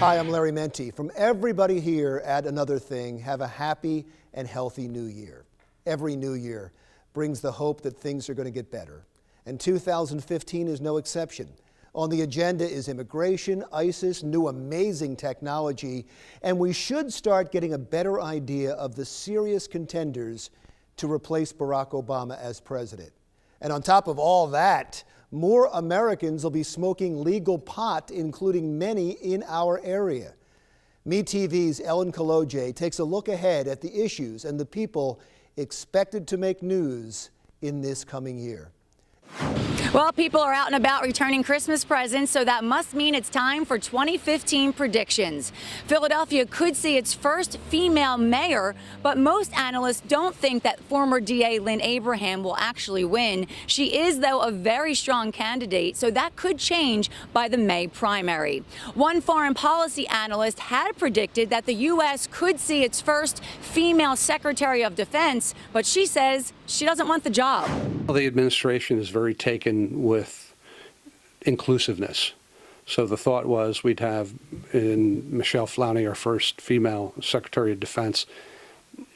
Hi, I'm Larry Menti. From everybody here at Another Thing, have a happy and healthy new year. Every new year brings the hope that things are going to get better. And 2015 is no exception. On the agenda is immigration, ISIS, new amazing technology, and we should start getting a better idea of the serious contenders to replace Barack Obama as president. And on top of all that, more Americans will be smoking legal pot, including many in our area. MeTV's Kolodziej takes a look ahead at the issues and the people expected to make news in this coming year. Well, people are out and about returning Christmas presents, so that must mean it's time for 2015 predictions. Philadelphia could see its first female mayor, but most analysts don't think that former DA Lynn Abraham will actually win. She is, though, a very strong candidate, so that could change by the May primary. One foreign policy analyst had predicted that the U.S. could see its first female Secretary of Defense, but she says she doesn't want the job. Well, the administration is very taken with inclusiveness. So the thought was we'd have in Michelle Flowney, our first female Secretary of Defense.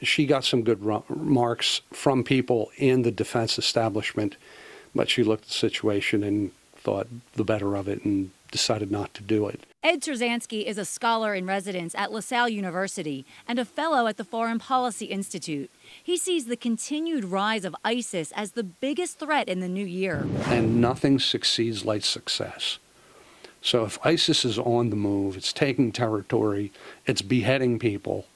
She got some good remarks from people in the defense establishment, but she looked at the situation and thought the better of it and decided not to do it. Ed Trzanski is a scholar in residence at LaSalle University and a fellow at the Foreign Policy Institute. He sees the continued rise of ISIS as the biggest threat in the new year. And nothing succeeds like success. So if ISIS is on the move, it's taking territory, it's beheading people,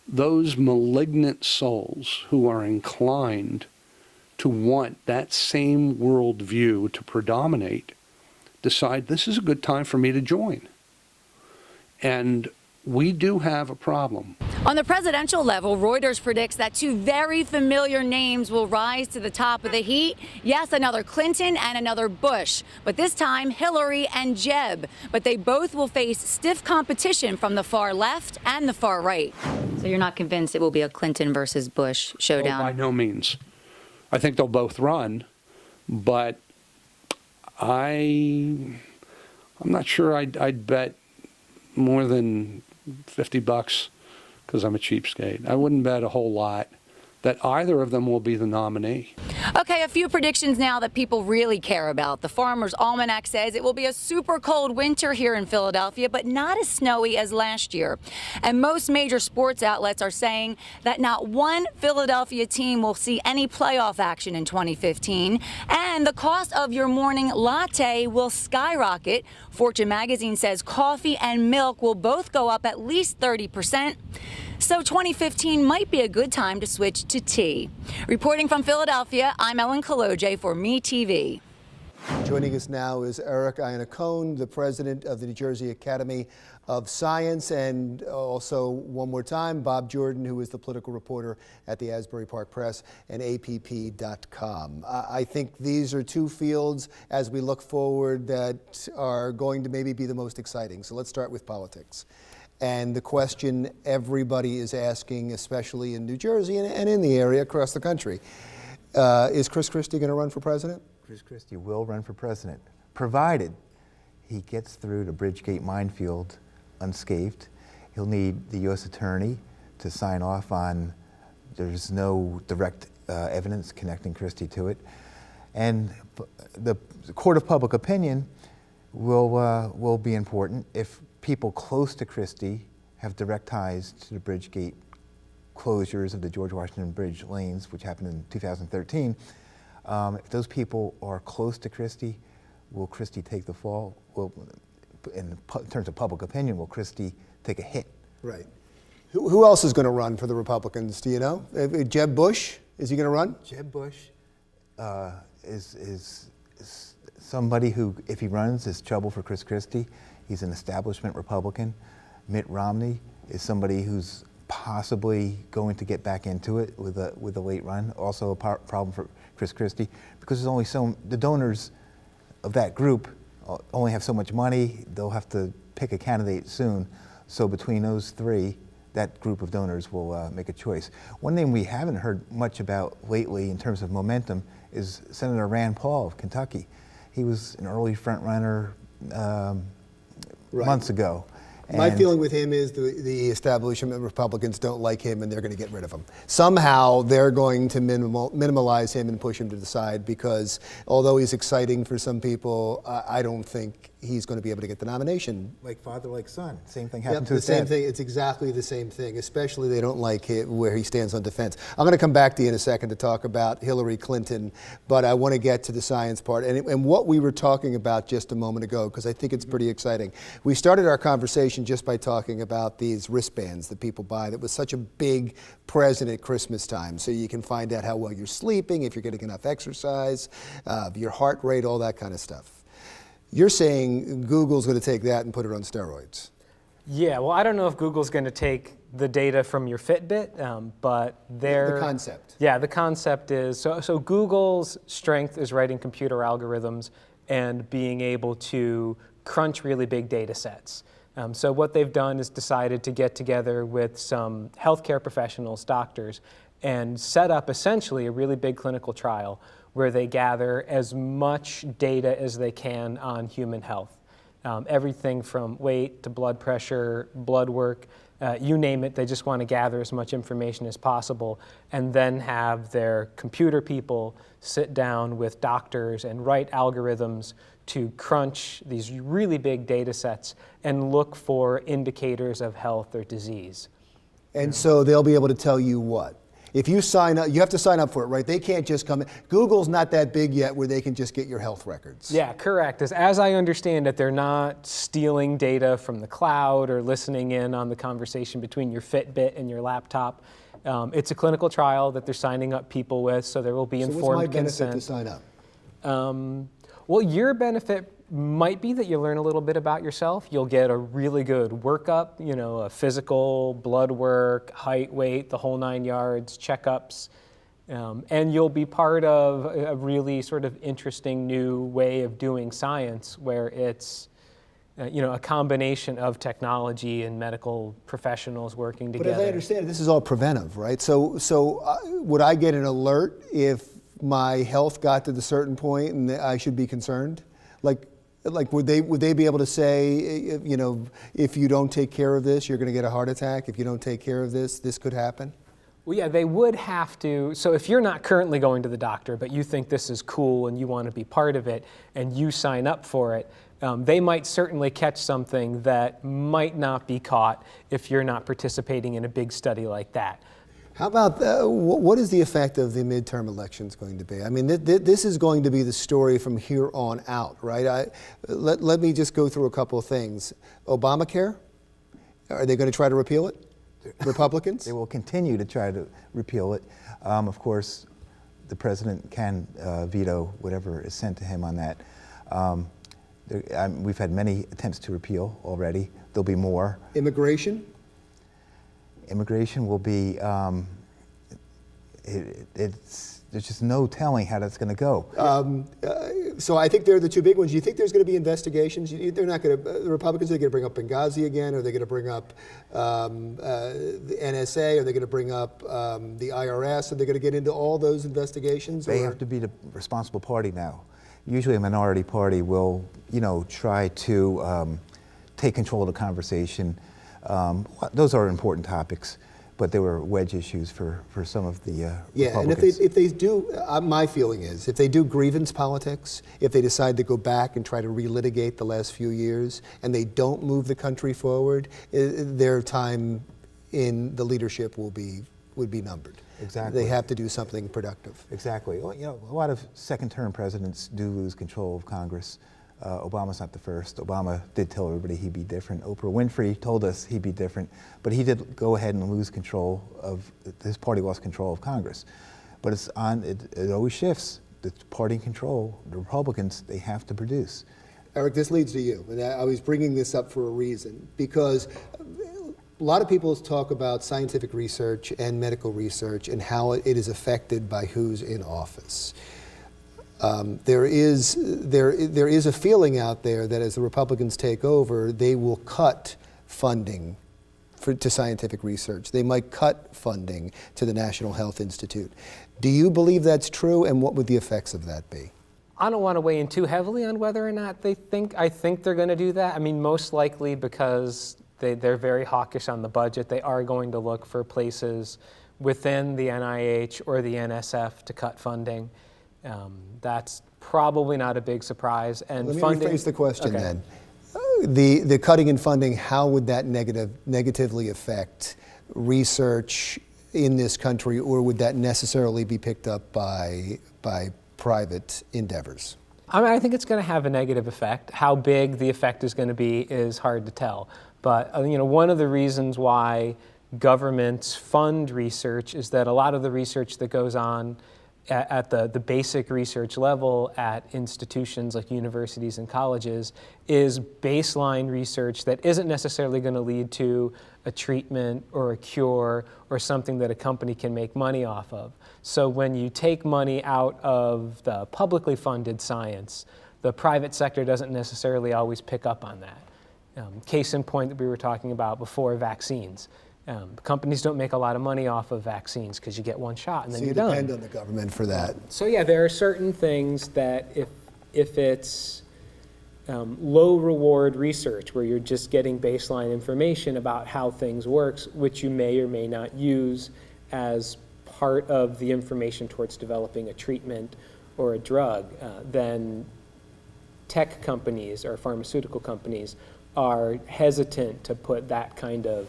those malignant souls who are inclined to want that same worldview to predominate decide this is a good time for me to join. And we do have a problem. On the presidential level, Reuters predicts that two very familiar names will rise to the top of the heat. Yes, another Clinton and another Bush, but this time Hillary and Jeb. But they both will face stiff competition from the far left and the far right. So you're not convinced it will be a Clinton versus Bush showdown? Oh, by no means. I think they'll both run, but I'm not sure I'd bet more than $50 because I'm a cheapskate. I wouldn't bet a whole lot that either of them will be the nominee. Okay, a few predictions now that people really care about. The Farmer's Almanac says it will be a super cold winter here in Philadelphia, but not as snowy as last year. And most major sports outlets are saying that not one Philadelphia team will see any playoff action in 2015. And the cost of your morning latte will skyrocket. Fortune magazine says coffee and milk will both go up at least 30%. So 2015 might be a good time to switch to tea. Reporting from Philadelphia, I'm Kolodziej for MeTV. Joining us now is Iannacone, the president of the New Jersey Academy of Science, and also, one more time, Bob Jordan, who is the political reporter at the Asbury Park Press and APP.com. I think these are two fields, as we look forward, that are going to maybe be the most exciting. So let's start with politics. And the question everybody is asking, especially in New Jersey and in the area across the country, is Chris Christie going to run for president? Chris Christie will run for president, provided he gets through the Bridgegate minefield unscathed. He'll need the U.S. Attorney to sign off on there's no direct evidence connecting Christie to it. And the court of public opinion will be important. If people close to Christie have direct ties to the Bridgegate closures of the George Washington Bridge lanes, which happened in 2013, if those people are close to Christie, will Christie take the fall? In terms of public opinion, will Christie take a hit? Right. Who else is going to run for the Republicans? Do you know? Jeb Bush? Is he going to run? Jeb Bush is somebody who, if he runs, is trouble for Chris Christie. He's an establishment Republican. Mitt Romney is somebody who's possibly going to get back into it with a late run. Also a problem for Chris Christie, because there's only the donors of that group only have so much money. They'll have to pick a candidate soon. So between those three, that group of donors will make a choice. One thing we haven't heard much about lately in terms of momentum is Senator Rand Paul of Kentucky. He was an early front runner months ago, My feeling with him is the establishment Republicans don't like him and they're going to get rid of him. Somehow they're going to minimalize him and push him to the side because although he's exciting for some people, I don't think he's going to be able to get the nomination. Like father, like son. Same thing happened to the his same dad. thing. It's exactly the same thing, especially they don't like where he stands on defense. I'm going to come back to you in a second to talk about Hillary Clinton, but I want to get to the science part and what we were talking about just a moment ago, because I think it's pretty exciting. We started our conversation just by talking about these wristbands that people buy. That was such a big present at Christmas time, so you can find out how well you're sleeping, if you're getting enough exercise, your heart rate, all that kind of stuff. You're saying Google's going to take that and put it on steroids. Yeah, well, I don't know if Google's going to take the data from your Fitbit, but the concept. Yeah, the concept is, so Google's strength is writing computer algorithms and being able to crunch really big data sets. So what they've done is decided to get together with some healthcare professionals, doctors, and set up essentially a really big clinical trial where they gather as much data as they can on human health. Everything from weight to blood pressure, blood work, you name it, they just want to gather as much information as possible and then have their computer people sit down with doctors and write algorithms to crunch these really big data sets and look for indicators of health or disease. And so they'll be able to tell you what? If you sign up, you have to sign up for it, right? They can't just come in. Google's not that big yet where they can just get your health records. Yeah, correct. As I understand it, they're not stealing data from the cloud or listening in on the conversation between your Fitbit and your laptop. It's a clinical trial that they're signing up people with, so there will be informed consent. What's my benefit to sign up? Well, your benefit might be that you learn a little bit about yourself. You'll get a really good workup, you know, a physical, blood work, height, weight, the whole 9 yards, checkups. And you'll be part of a really sort of interesting new way of doing science where it's, you know, a combination of technology and medical professionals working together. But as I understand it, this is all preventive, right? So would I get an alert if my health got to the certain point and I should be concerned? Like would they be able to say, you know, if you don't take care of this, you're going to get a heart attack. If you don't take care of this, this could happen? Well, yeah, they would have to. So if you're not currently going to the doctor, but you think this is cool and you want to be part of it and you sign up for it, they might certainly catch something that might not be caught if you're not participating in a big study like that. How about, what is the effect of the midterm elections going to be? I mean, this is going to be the story from here on out, right? Let me just go through a couple of things. Obamacare, are they going to try to repeal it? Republicans? They will continue to try to repeal it. Of course, the president can veto whatever is sent to him on that. We've had many attempts to repeal already. There'll be more. Immigration? Immigration will be, there's just no telling how that's going to go. So I think they're the two big ones. Do you think there's going to be investigations? They're not going to, the Republicans, are they going to bring up Benghazi again? Are they going to bring up the NSA? Are they going to bring up the IRS? Are they going to get into all those investigations? They have to be the responsible party now. Usually a minority party will, you know, try to take control of the conversation. Those are important topics, but they were wedge issues for some of the Republicans. And if they do, my feeling is, if they do grievance politics, if they decide to go back and try to relitigate the last few years, and they don't move the country forward, their time in the leadership would be numbered. Exactly. They have to do something productive. Exactly. Well, you know, a lot of second-term presidents do lose control of Congress. Obama's not the first. Obama did tell everybody he'd be different. Oprah Winfrey told us he'd be different, but he did go ahead and lose control of, his party lost control of Congress. But it's on, it always shifts. The party in control, the Republicans, they have to produce. Eric, this leads to you, and I was bringing this up for a reason, because a lot of people talk about scientific research and medical research and how it is affected by who's in office. There is a feeling out there that as the Republicans take over, they will cut funding to scientific research. They might cut funding to the National Health Institute. Do you believe that's true, and what would the effects of that be? I don't want to weigh in too heavily on whether or not I think they're going to do that. I mean, most likely because They're very hawkish on the budget. They are going to look for places within the NIH or the NSF to cut funding. That's probably not a big surprise. And Let me funding, rephrase the question okay. then. The cutting in funding, how would that negatively affect research in this country, or would that necessarily be picked up by private endeavors? I mean, I think it's going to have a negative effect. How big the effect is going to be is hard to tell. But one of the reasons why governments fund research is that a lot of the research that goes on at the basic research level at institutions like universities and colleges is baseline research that isn't necessarily going to lead to a treatment or a cure or something that a company can make money off of. So when you take money out of the publicly funded science, the private sector doesn't necessarily always pick up on that. Case in point that we were talking about before, vaccines. Companies don't make a lot of money off of vaccines because you get one shot and then So you're you done. depend on the government for that. So yeah, there are certain things that if it's low reward research where you're just getting baseline information about how things works, which you may or may not use as part of the information towards developing a treatment or a drug, then tech companies or pharmaceutical companies are hesitant to put that kind of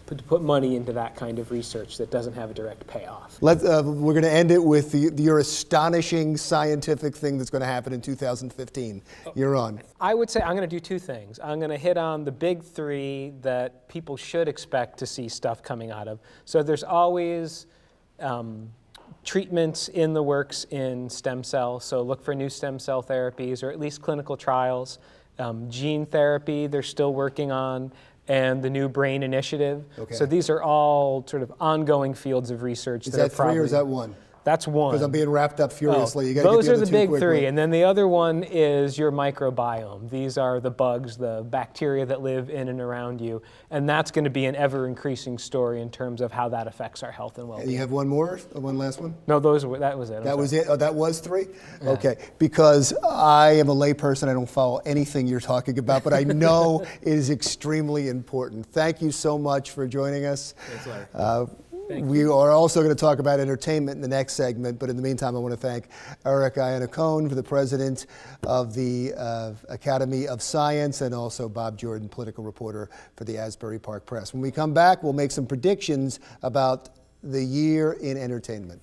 put money into that kind of research that doesn't have a direct payoff. We're going to end it with your astonishing scientific thing that's going to happen in 2015. You're on. I would say I'm going to do two things. I'm going to hit on the big three that people should expect to see stuff coming out of. So there's always treatments in the works in stem cells. So look for new stem cell therapies or at least clinical trials. Gene therapy they're still working on, and the new brain initiative. Okay. So these are all sort of ongoing fields of research. Is that three or is that one? That's one. Because I'm being wrapped up furiously. You got Those to get are the the other two big quickly. three. And then the other one is your microbiome. These are the bugs, the bacteria that live in and around you. And that's going to be an ever-increasing story in terms of how that affects our health and well-being. And you have one more? One last one? No, that was it. That was it? Oh, that was three? Yeah. Okay. Because I am a layperson. I don't follow anything you're talking about, but I know it is extremely important. Thank you so much for joining us. Thanks, Larry. We are also going to talk about entertainment in the next segment, but in the meantime, I want to thank Iannacone, the president of the Academy of Science, and also Bob Jordan, political reporter for the Asbury Park Press. When we come back, we'll make some predictions about the year in entertainment.